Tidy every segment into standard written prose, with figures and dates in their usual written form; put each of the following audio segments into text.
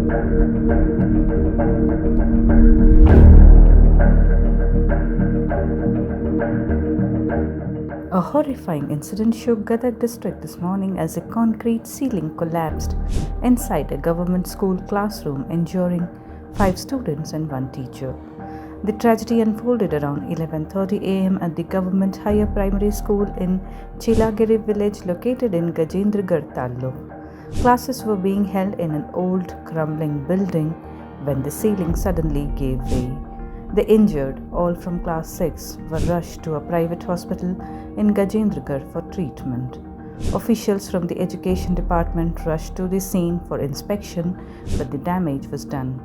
A horrifying incident shook Gadag district this morning as a concrete ceiling collapsed inside a government school classroom, injuring 5 students and 1 teacher. The tragedy unfolded around 11:30 am at the government higher primary school in Chilagiri village located in Gajendragarh Taluk. Classes were being held in an old crumbling building when the ceiling suddenly gave way. The injured, all from class 6, were rushed to a private hospital in Gajendragarh for treatment. Officials from the education department rushed to the scene for inspection, but the damage was done.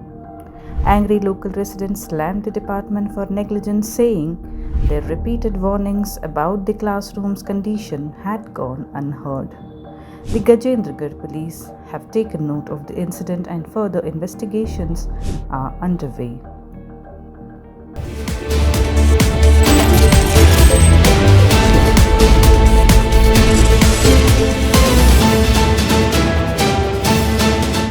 Angry local residents slammed the department for negligence, saying their repeated warnings about the classroom's condition had gone unheard. The Gajendragarh police have taken note of the incident and further investigations are underway.